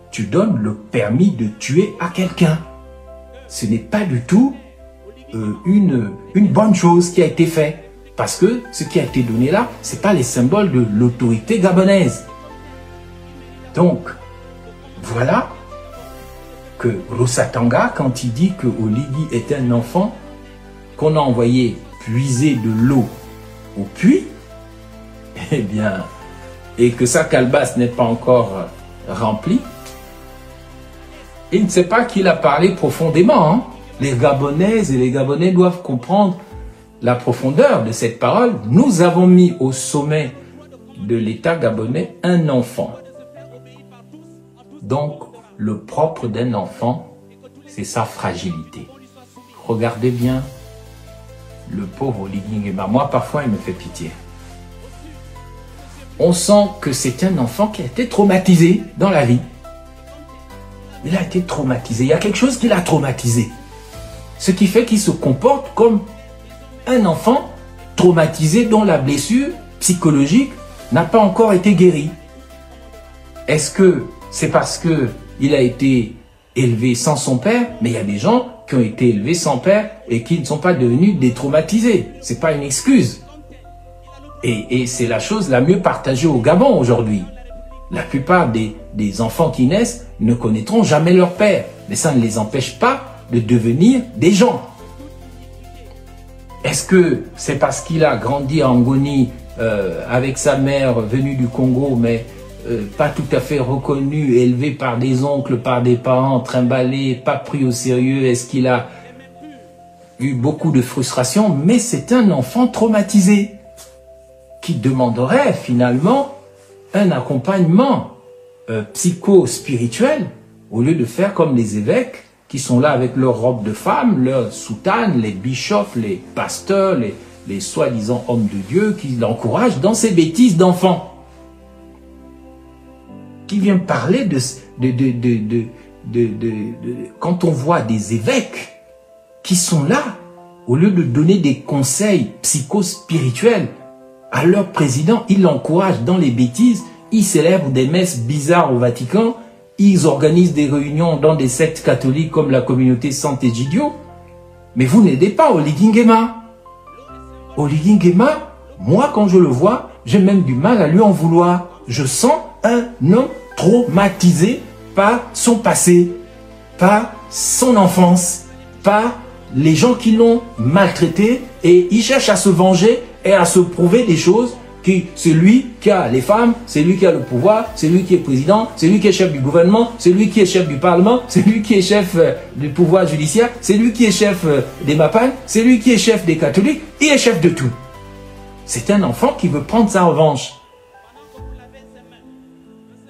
Tu donnes le permis de tuer à quelqu'un. Ce n'est pas du tout une bonne chose qui a été faite. Parce que ce qui a été donné là, ce n'est pas les symboles de l'autorité gabonaise. Donc, voilà que Rosatanga, quand il dit que Oligui est un enfant qu'on a envoyé puiser de l'eau au puits, eh bien, et que sa calebasse n'est pas encore remplie, il ne sait pas qu'il a parlé profondément. Hein. Les Gabonaises et les Gabonais doivent comprendre la profondeur de cette parole. Nous avons mis au sommet de l'État gabonais un enfant. Donc, le propre d'un enfant, c'est sa fragilité. Regardez bien le pauvre Oligui Nguema. Moi, parfois, il me fait pitié. On sent que c'est un enfant qui a été traumatisé dans la vie. Il a été traumatisé. Il y a quelque chose qui l'a traumatisé. Ce qui fait qu'il se comporte comme un enfant traumatisé dont la blessure psychologique n'a pas encore été guérie. Est-ce que c'est parce qu'il a été élevé sans son père? Mais il y a des gens qui ont été élevés sans père et qui ne sont pas devenus détraumatisés. Ce n'est pas une excuse. Et c'est la chose la mieux partagée au Gabon aujourd'hui. La plupart des enfants qui naissent ne connaîtront jamais leur père. Mais ça ne les empêche pas de devenir des gens. Est-ce que c'est parce qu'il a grandi à Ngoni avec sa mère venue du Congo, mais pas tout à fait reconnu, élevé par des oncles, par des parents, trimballé, pas pris au sérieux? Est-ce qu'il a eu beaucoup de frustration? Mais c'est un enfant traumatisé qui demanderait finalement un accompagnement psycho-spirituel au lieu de faire comme les évêques qui sont là avec leurs robes de femme, leurs soutanes, les bishops, les pasteurs, les soi-disant hommes de Dieu qui l'encouragent dans ces bêtises d'enfants. Qui vient parler quand on voit des évêques qui sont là, au lieu de donner des conseils psycho-spirituels à leur président, ils l'encouragent dans les bêtises, ils célèbrent des messes bizarres au Vatican, ils organisent des réunions dans des sectes catholiques comme la communauté Sant'Egidio. Mais vous n'aidez pas Oligui Nguema. Oligui Nguema, moi quand je le vois, j'ai même du mal à lui en vouloir. Je sens un homme traumatisé par son passé, par son enfance, par les gens qui l'ont maltraité, et il cherche à se venger et à se prouver des choses c'est lui qui a les femmes, c'est lui qui a le pouvoir, c'est lui qui est président, c'est lui qui est chef du gouvernement, c'est lui qui est chef du parlement, c'est lui qui est chef du pouvoir judiciaire, c'est lui qui est chef des Mapan, c'est lui qui est chef des catholiques, il est chef de tout. C'est un enfant qui veut prendre sa revanche.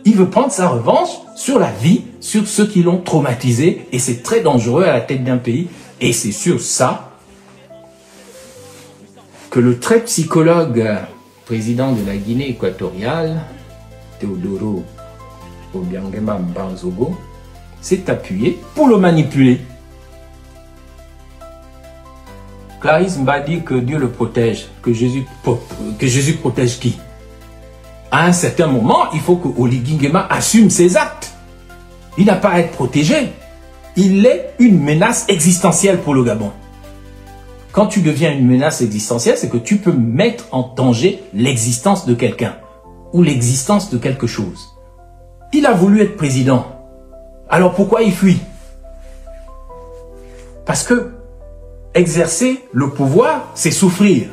Il veut prendre sa revanche sur la vie, sur ceux qui l'ont traumatisé, et c'est très dangereux à la tête d'un pays. Et c'est sur ça que le très psychologue président de la Guinée équatoriale, Teodoro Obiangema Bazogo, s'est appuyé pour le manipuler. Clarisse m'a dit que Dieu le protège, que Jésus protège qui? À un certain moment, il faut que Oligui Nguema assume ses actes. Il n'a pas à être protégé. Il est une menace existentielle pour le Gabon. Quand tu deviens une menace existentielle, c'est que tu peux mettre en danger l'existence de quelqu'un ou l'existence de quelque chose. Il a voulu être président. Alors pourquoi il fuit? Parce que exercer le pouvoir, c'est souffrir.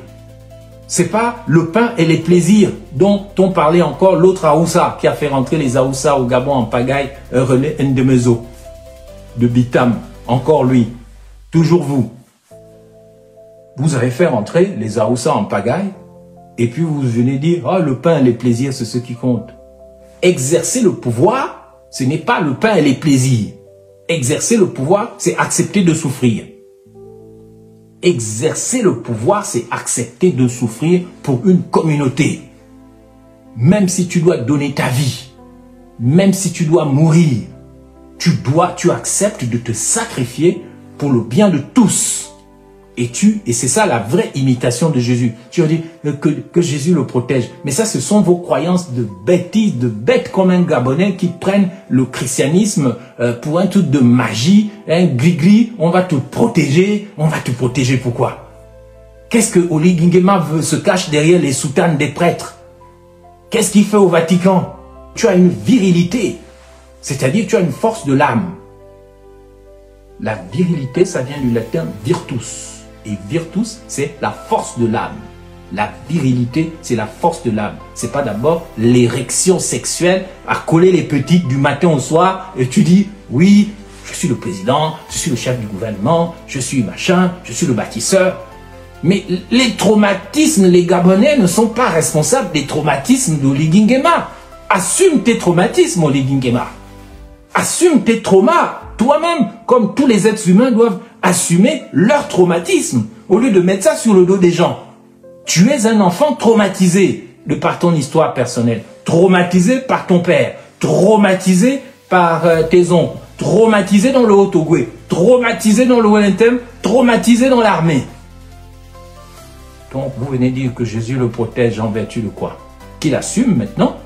C'est pas le pain et les plaisirs dont on parlait encore l'autre Aoussa qui a fait rentrer les Aoussa au Gabon en pagaille, René Ndemezo de Bitam, encore lui, toujours vous. Vous avez fait rentrer les Aoussa en pagaille et puis vous venez dire « Ah, le pain et les plaisirs, c'est ce qui compte ». Exercer le pouvoir, ce n'est pas le pain et les plaisirs. Exercer le pouvoir, c'est accepter de souffrir. Exercer le pouvoir, c'est accepter de souffrir pour une communauté. Même si tu dois donner ta vie, même si tu dois mourir, tu acceptes de te sacrifier pour le bien de tous. Et c'est ça la vraie imitation de Jésus. Tu as dit que Jésus le protège. Mais ça, ce sont vos croyances de bêtises, de bêtes comme un Gabonais qui prennent le christianisme pour un truc de magie, un gris-gris. On va te protéger. On va te protéger pourquoi? Qu'est-ce que Oligui Nguema se cache derrière les soutanes des prêtres? Qu'est-ce qu'il fait au Vatican? Tu as une virilité. C'est-à-dire tu as une force de l'âme. La virilité, ça vient du latin virtus. Et virtus, c'est la force de l'âme. La virilité, c'est la force de l'âme. C'est pas d'abord l'érection sexuelle à coller les petites du matin au soir et tu dis, oui, je suis le président, je suis le chef du gouvernement, je suis machin, je suis le bâtisseur. Mais les traumatismes, les Gabonais ne sont pas responsables des traumatismes d'Oligui Nguema. Assume tes traumatismes, Oligui Nguema. Assume tes traumas. Toi-même, comme tous les êtres humains doivent assumer leur traumatisme, au lieu de mettre ça sur le dos des gens. Tu es un enfant traumatisé de par ton histoire personnelle, traumatisé par ton père, traumatisé par tes oncles, traumatisé dans le Haut-Ogooué, traumatisé dans le Wellington, traumatisé dans l'armée. Donc vous venez dire que Jésus le protège en vertu de quoi? Qu'il assume maintenant.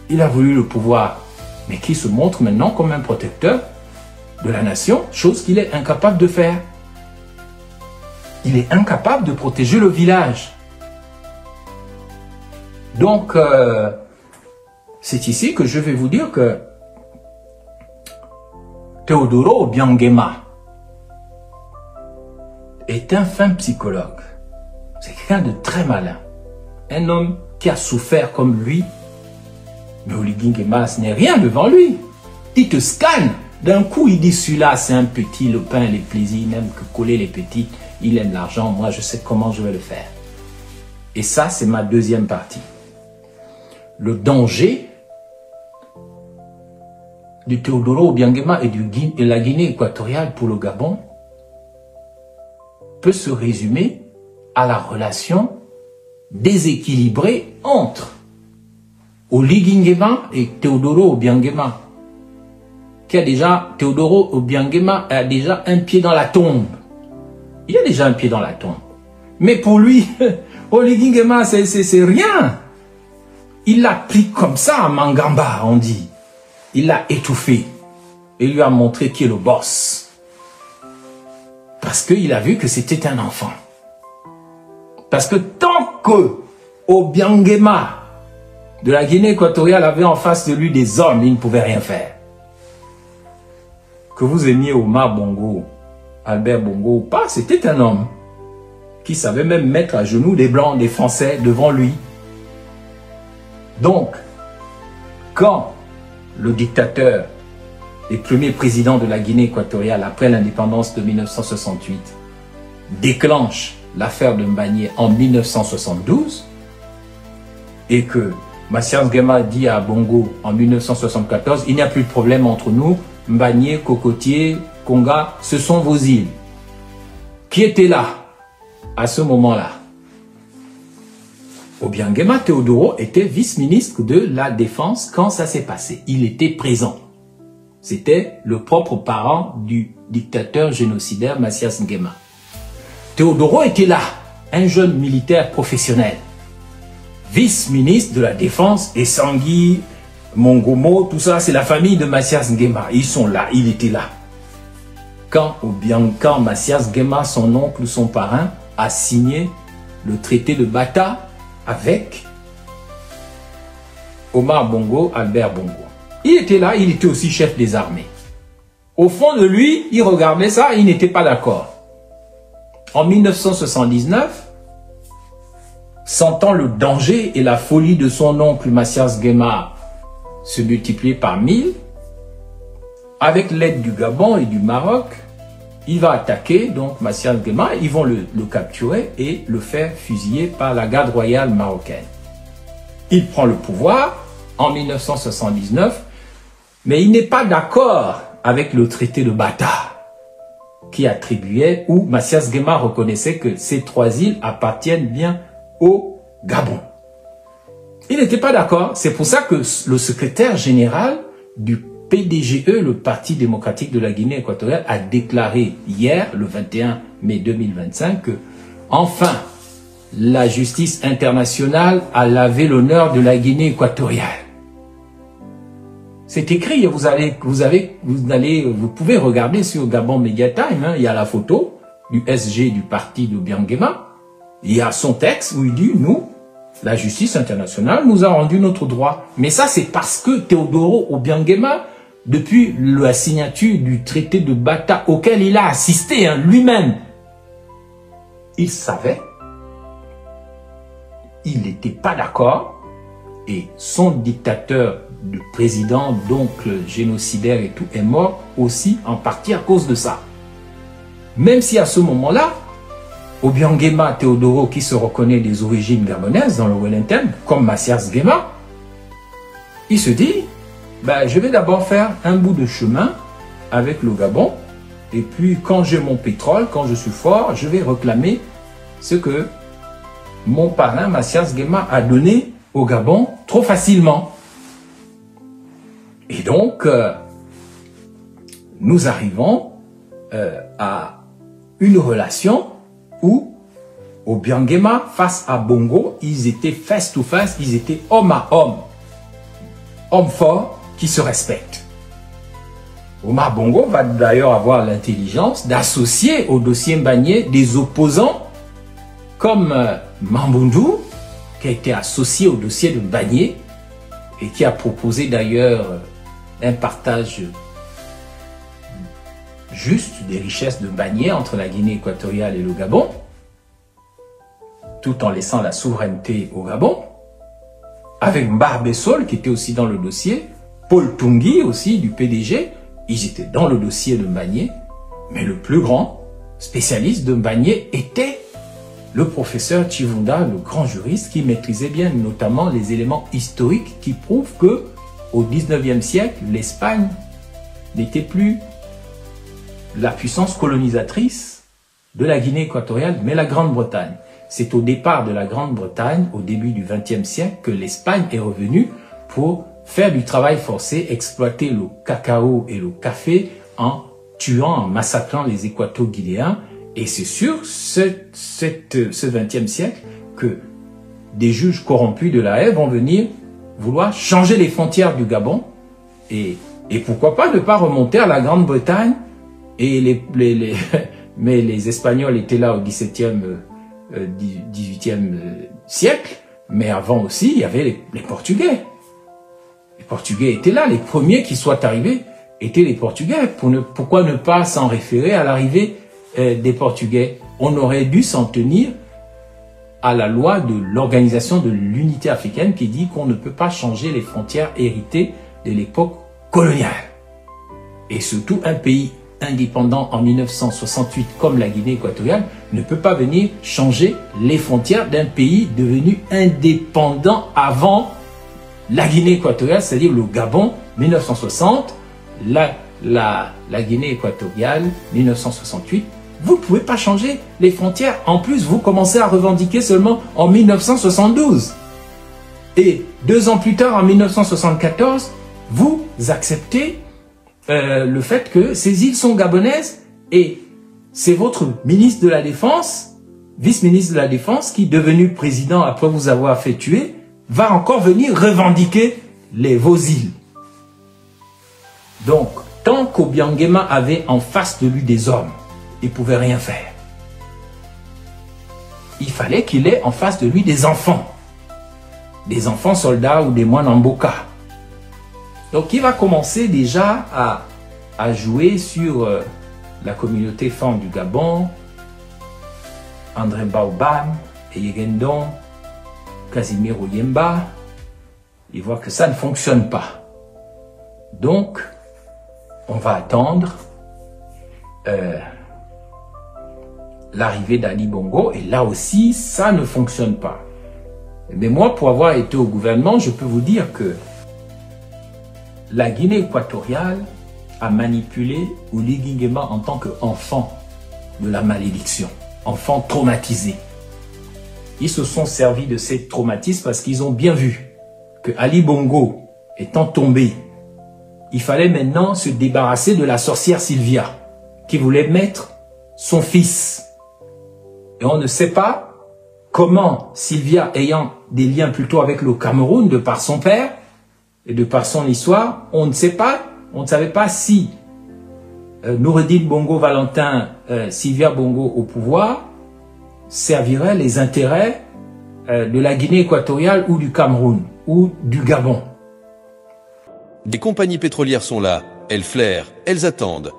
Il a voulu le pouvoir, mais qui se montre maintenant comme un protecteur de la nation, chose qu'il est incapable de faire. Il est incapable de protéger le village. Donc, c'est ici que je vais vous dire que Teodoro Obiangema est un fin psychologue. C'est quelqu'un de très malin. Un homme qui a souffert comme lui. Mais Oligui Nguema, ce n'est rien devant lui. Il te scanne. D'un coup, il dit, celui-là, c'est un petit, le pain, les plaisirs, il n'aime que coller les petits, il aime l'argent, moi, je sais comment je vais le faire. Et ça, c'est ma deuxième partie. Le danger du Teodoro Obiangema et de la Guinée équatoriale pour le Gabon peut se résumer à la relation déséquilibrée entre Oligui Nguema et Teodoro Obiangema. Teodoro Obiangema a déjà un pied dans la tombe. Il a déjà un pied dans la tombe. Mais pour lui, Oligui Nguema, c'est rien. Il l'a pris comme ça à Mangamba, on dit. Il l'a étouffé. Et lui a montré qui est le boss. Parce qu'il a vu que c'était un enfant. Parce que tant que Obiangema de la Guinée équatoriale avait en face de lui des hommes, il ne pouvait rien faire. Que vous aimiez Omar Bongo, Albert Bongo ou pas, c'était un homme qui savait même mettre à genoux des Blancs, des Français devant lui Donc, quand le dictateur et premier président de la Guinée équatoriale, après l'indépendance de 1968, déclenche l'affaire de Mbagnié en 1972, et que Mathias Nguema dit à Bongo en 1974, il n'y a plus de problème entre nous, Mbagnié, Cocotier, Konga, ce sont vos îles. Qui était là à ce moment-là? Obiang-Nguema Teodoro était vice-ministre de la Défense quand ça s'est passé. Il était présent. C'était le propre parent du dictateur génocidaire Mathias Nguema. Teodoro était là, un jeune militaire professionnel, vice-ministre de la Défense, et Sangui, Mongomo, tout ça, c'est la famille de Mathias Nguema. Ils sont là, il était là. Quand Mathias Nguema, son oncle, son parrain, a signé le traité de Bata avec Omar Bongo, Albert Bongo. Il était là, il était aussi chef des armées. Au fond de lui, il regardait ça, il n'était pas d'accord. En 1979, sentant le danger et la folie de son oncle Mathias Nguema se multiplier par 1000, avec l'aide du Gabon et du Maroc, il va attaquer donc Mathias Nguema, ils vont le capturer et le faire fusiller par la garde royale marocaine. Il prend le pouvoir en 1979, mais il n'est pas d'accord avec le traité de Bata, qui attribuait, où Mathias Nguema reconnaissait que ces 3 îles appartiennent bien au Gabon. Il n'était pas d'accord. C'est pour ça que le secrétaire général du PDGE, le Parti démocratique de la Guinée équatoriale, a déclaré hier, le 21 mai 2025, que enfin, la justice internationale a lavé l'honneur de la Guinée équatoriale. C'est écrit, vous pouvez regarder sur Gabon Media Time, hein, il y a la photo du SG du parti d'Obiang Nguema, il y a son texte où il dit, nous, la justice internationale nous a rendu notre droit. Mais ça, c'est parce que Teodoro Obiang Nguema, depuis la signature du traité de Bata, auquel il a assisté hein, lui-même, il savait, il n'était pas d'accord, et son dictateur de président, donc génocidaire et tout, est mort aussi en partie à cause de ça. Même si à ce moment-là, Obiang Nguema Teodoro, qui se reconnaît des origines gabonaises dans le Wellington, comme Mathias Nguema, il se dit, ben, je vais d'abord faire un bout de chemin avec le Gabon, et puis quand j'ai mon pétrole, quand je suis fort, je vais réclamer ce que mon parrain Mathias Nguema a donné au Gabon trop facilement. Et donc, nous arrivons à une relation où Obiang Nguema face à Bongo, ils étaient face to face, ils étaient homme à homme. Homme fort qui se respecte. Omar Bongo va d'ailleurs avoir l'intelligence d'associer au dossier Mbagnié des opposants comme Mamboundou, qui a été associé au dossier de Mbagnié et qui a proposé d'ailleurs un partage juste des richesses de Mbagnié entre la Guinée équatoriale et le Gabon, tout en laissant la souveraineté au Gabon, avec Mbarbessol qui était aussi dans le dossier, Paul Tungui aussi du PDG, ils étaient dans le dossier de Mbagnié, mais le plus grand spécialiste de Mbagnié était le professeur Chivunda, le grand juriste qui maîtrisait bien notamment les éléments historiques qui prouvent que au 19e siècle, l'Espagne n'était plus la puissance colonisatrice de la Guinée équatoriale, mais la Grande-Bretagne. C'est au départ de la Grande-Bretagne, au début du XXe siècle, que l'Espagne est revenue pour faire du travail forcé, exploiter le cacao et le café en tuant, en massacrant les Équato-Guinéens. Et c'est sur ce XXe siècle que des juges corrompus de la Haye vont venir vouloir changer les frontières du Gabon. Et pourquoi pas ne pas remonter à la Grande-Bretagne. Et mais les Espagnols étaient là au XVIIe, XVIIIe siècle. Mais avant aussi, il y avait les Portugais. Les Portugais étaient là. Les premiers qui soient arrivés étaient les Portugais. Pourquoi ne pas s'en référer à l'arrivée des Portugais? On aurait dû s'en tenir à la loi de l'Organisation de l'Unité africaine qui dit qu'on ne peut pas changer les frontières héritées de l'époque coloniale. Et surtout, un pays indépendant en 1968 comme la Guinée équatoriale ne peut pas venir changer les frontières d'un pays devenu indépendant avant la Guinée équatoriale, c'est-à-dire le Gabon 1960, la Guinée équatoriale 1968. Vous ne pouvez pas changer les frontières. En plus, vous commencez à revendiquer seulement en 1972. Et 2 ans plus tard, en 1974, vous acceptez le fait que ces îles sont gabonaises et c'est votre ministre de la Défense, vice-ministre de la Défense, qui, devenu président après vous avoir fait tuer, va encore venir revendiquer vos îles. Donc, tant qu'Obiang Nguema avait en face de lui des hommes, il ne pouvait rien faire. Il fallait qu'il ait en face de lui des enfants soldats ou des moines en boka. Donc il va commencer déjà à jouer sur la communauté femme du Gabon, André Baobam, Yegendon, Casimir Oyemba. Il voit que ça ne fonctionne pas. Donc, on va attendre l'arrivée d'Ali Bongo, et là aussi, ça ne fonctionne pas. Mais moi, pour avoir été au gouvernement, je peux vous dire que la Guinée équatoriale a manipulé Oligui Nguema en tant qu'enfant de la malédiction, enfant traumatisé. Ils se sont servis de ces traumatismes parce qu'ils ont bien vu que Ali Bongo étant tombé, il fallait maintenant se débarrasser de la sorcière Sylvia, qui voulait mettre son fils. Et on ne sait pas comment Sylvia, ayant des liens plutôt avec le Cameroun, de par son père et de par son histoire, on ne savait pas si Noureddin Bongo Valentin, Sylvia Bongo au pouvoir, servirait les intérêts de la Guinée équatoriale ou du Cameroun ou du Gabon.
Des compagnies pétrolières sont là, elles flairent, elles attendent.